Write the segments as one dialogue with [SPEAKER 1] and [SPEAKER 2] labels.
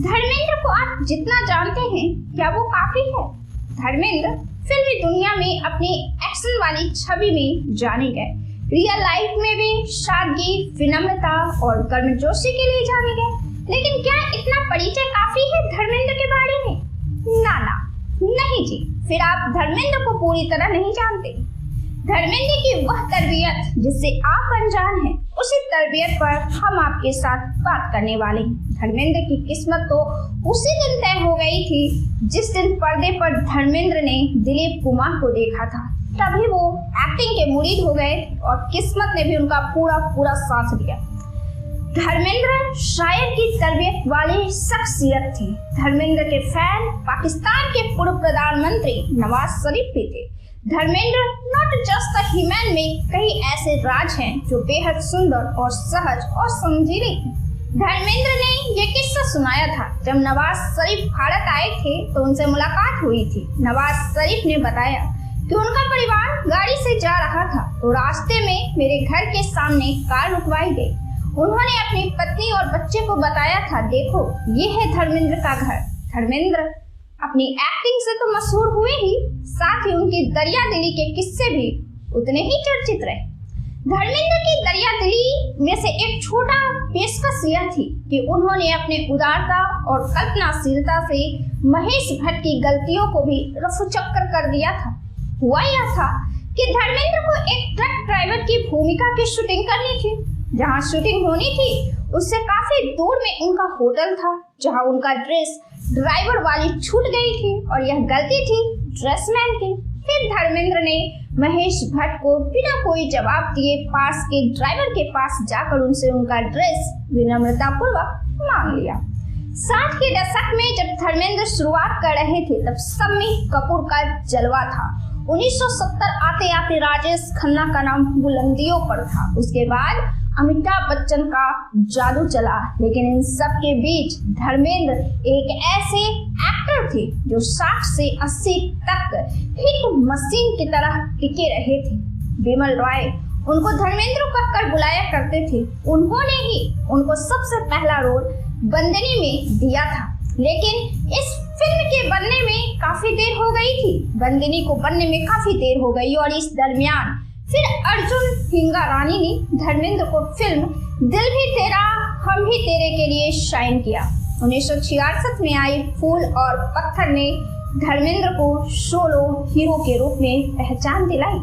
[SPEAKER 1] धर्मेंद्र को आप जितना जानते हैं क्या वो काफी है। धर्मेंद्र फिल्मी दुनिया में अपनी एक्शन वाली छवि में जाने गए। रियल लाइफ में भी सादगी, विनम्रता और गर्मजोशी के लिए जाने गए। लेकिन क्या इतना परिचय काफी है धर्मेंद्र के बारे में? ना नहीं जी, फिर आप धर्मेंद्र को पूरी तरह नहीं जानते। धर्मेंद्र की वह तरबियत जिससे आप अनजान हैं, उसी तरबियत पर हम आपके साथ बात करने वाले हैं। धर्मेंद्र की किस्मत तो उसी दिन तय हो गई थी जिस दिन पर्दे पर धर्मेंद्र ने दिलीप कुमार को देखा था। तभी वो एक्टिंग के मुरीद हो गए और किस्मत ने भी उनका पूरा साथ दिया। धर्मेंद्र शायर की तरबियत वाली शख्सियत थी। धर्मेंद्र के फैन पाकिस्तान के पूर्व प्रधानमंत्री नवाज शरीफ भी थे। Dharmendra not just a human में कई ऐसे राज हैं जो बेहद सुंदर और सहज और समझीले हैं। धर्मेंद्र ने ये किस्सा सुनाया था जब नवाज शरीफ भारत आए थे तो उनसे मुलाकात हुई थी। नवाज शरीफ ने बताया कि उनका परिवार गाड़ी से जा रहा था तो रास्ते में मेरे घर के सामने कार रुकवाई गई। उन्होंने अपनी पत्नी और बच्चे को बताया था, देखो ये है धर्मेंद्र का घर। धर्मेंद्र अपनी एक्टिंग से तो मशहूर हुए ही, साथ ही उनकी दरिया दिली के किस्से भी उतने ही चर्चित रहे। धर्मेंद्र की दरिया दिली में से एक छोटा पेशकश यह थी कि उन्होंने अपने उदारता और कल्पनाशीलता से महेश भट्ट की गलतियों को भी रफूचक्कर कर दिया था। हुआ यह था कि धर्मेंद्र को एक ट्रक ड्राइवर की भूमिका की शूटिंग करनी थी। जहां शूटिंग होनी थी उससे काफी दूर में उनका होटल था, जहां उनका ड्रेस ड्राइवर वाली छूट गई थी और यह गलती थी ड्रेसमैन की। फिर धर्मेंद्र ने महेश भट्ट को बिना कोई जवाब दिए पास के ड्राइवर के पास जाकर उनसे उनका ड्रेस विनम्रता पूर्वक मांग लिया। 60 के दशक में जब धर्मेंद्र शुरुआत कर रहे थे तब शम्मी कपूर का जलवा था। 1970 आते आते राजेश खन्ना का नाम बुलंदियों पर था। उसके बाद अमिताभ बच्चन का जादू चला। लेकिन इन सब के बीच धर्मेंद्र एक ऐसे एक्टर थे जो 60 से 80 तक हिट मशीन की तरह टिके रहे थे। बिमल रॉय उनको धर्मेंद्र कहकर बुलाया करते थे। उन्होंने ही उनको सबसे पहला रोल बंदनी में दिया था। लेकिन इस फिल्म के बनने में काफी देर हो गई थी। बंदनी को बनने में काफी देर हो गई और इस दरमियान फिर अर्जुन हिंगारानी ने धर्मेंद्र को फिल्म दिल भी तेरा हम भी तेरे के लिए शाइन किया। 1966 में आई फूल और पत्थर ने धर्मेंद्र को सोलो हीरो के रूप में पहचान दिलाई।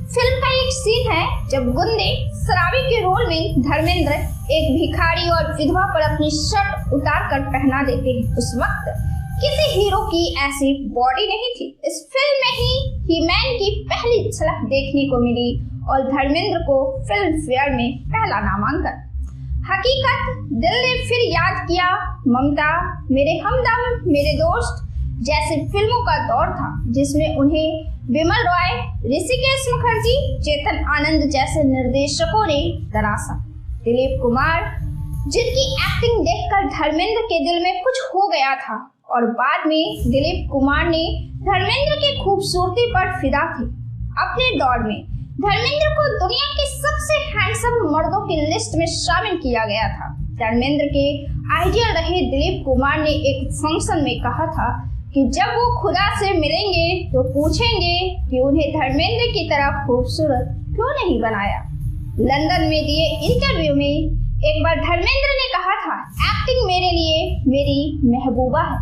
[SPEAKER 1] फिल्म का एक सीन है जब गुंडे शराबी के रोल में धर्मेंद्र एक भिखारी और विधवा पर अपनी शर्ट उतार कर पहना देते हैं। उस वक्त किसी हीरो की ऐसी बॉडी नहीं थी। इस फिल्म में ही हीमैन की पहली झलक देखने को मिली और धर्मेंद्र को फिल्म फेयर में पहला नामांकन। हकीकत, दिल ने फिर याद किया, ममता, मेरे हमदम, मेरे दोस्त जैसे फिल्मों का दौर था जिसमें उन्हें बिमल रॉय, ऋषिकेश मुखर्जी, चेतन आनंद जैसे निर्देशकों ने तराशा। दिलीप कुमार जिनकी एक्टिंग देखकर धर्मेंद्र के दिल में कुछ हो गया था और बाद में दिलीप कुमार ने धर्मेंद्र की खूबसूरती पर फिदा थे। अपने दौर में धर्मेंद्र को दुनिया के सबसे हैंडसम मर्दों की लिस्ट में शामिल किया गया था। धर्मेंद्र के आइडियल रहे दिलीप कुमार ने एक फंक्शन में कहा था कि जब वो खुदा से मिलेंगे तो पूछेंगे कि उन्हें धर्मेंद्र की तरह खूबसूरत क्यों नहीं बनाया। लंदन में दिए इंटरव्यू में एक बार धर्मेंद्र ने कहा था, एक्टिंग मेरे लिए मेरी महबूबा है।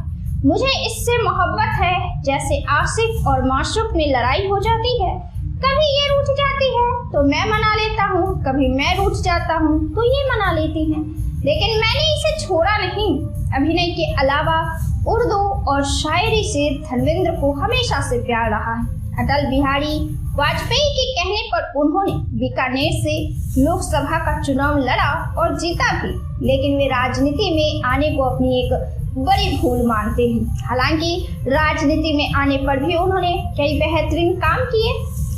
[SPEAKER 1] मुझे इससे मोहब्बत है जैसे आशिक और माशूक में लड़ाई हो जाती है। कभी ये रूठ जाती है तो मैं मना लेता हूँ, कभी मैं रूठ जाता हूँ तो ये मना लेती है, लेकिन मैंने इसे छोड़ा नहीं। अभिनय के अलावा उर्दू और शायरी से धर्मेंद्र को हमेशा से प्यार रहा है। अटल बिहारी वाजपेयी के कहने पर उन्होंने बीकानेर से लोकसभा का चुनाव लड़ा और जीता भी, लेकिन वे राजनीति में आने को अपनी एक बड़ी भूल मानते हैं। हालांकि राजनीति में आने पर भी उन्होंने कई बेहतरीन काम किए।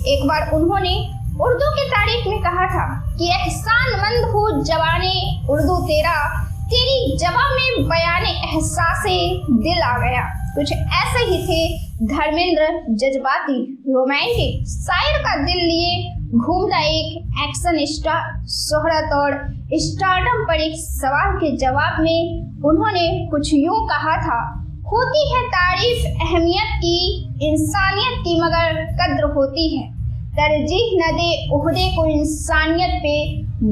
[SPEAKER 1] एक बार उन्होंने उर्दू की तारीफ में कहा था कि एहसानमंद हो जवाने उर्दू तेरा, तेरी जबां में बयाने एहसासे दिल आ गया। कुछ ऐसे ही थे धर्मेंद्र, जज्बाती, रोमांटिक, शायर का दिल लिए घूमता एक एक्शन स्टार शोहरत और स्टारडम पर एक सवाल के जवाब में उन्होंने कुछ यूं कहा था, होती है तारीफ अहमियत की, इंसानियत की मगर कद्र होती है, तरजीह न दे ओहदे को इंसानियत पे,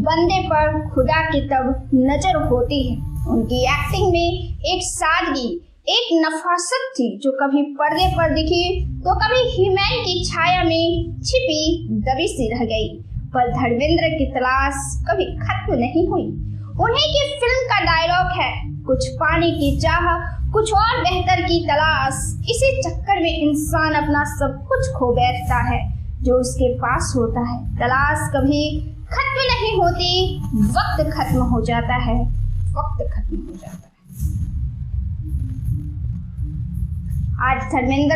[SPEAKER 1] बंदे पर खुदा की तब नजर होती है। उनकी एक्टिंग में एक सादगी, एक नफासत थी जो कभी पर्दे पर दिखी तो कभी हीमैन की छाया में छिपी दबी सी रह गई। पर धर्मेंद्र की तलाश कभी खत्म नहीं हुई। उन्हीं की फिल्म का डायलॉग है, कुछ पाने की चाह, कुछ और बेहतर की तलाश। इसी चक्कर में इंसान अपना सब कुछ खो बैठता है जो उसके पास होता है। तलाश कभी खत्म नहीं होती, वक्त खत्म हो जाता है, वक्त खत्म हो जाता है। आज धर्मेंद्र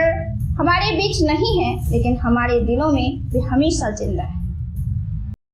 [SPEAKER 1] हमारे बीच नहीं है, लेकिन हमारे दिलों में वे हमेशा जिंदा है।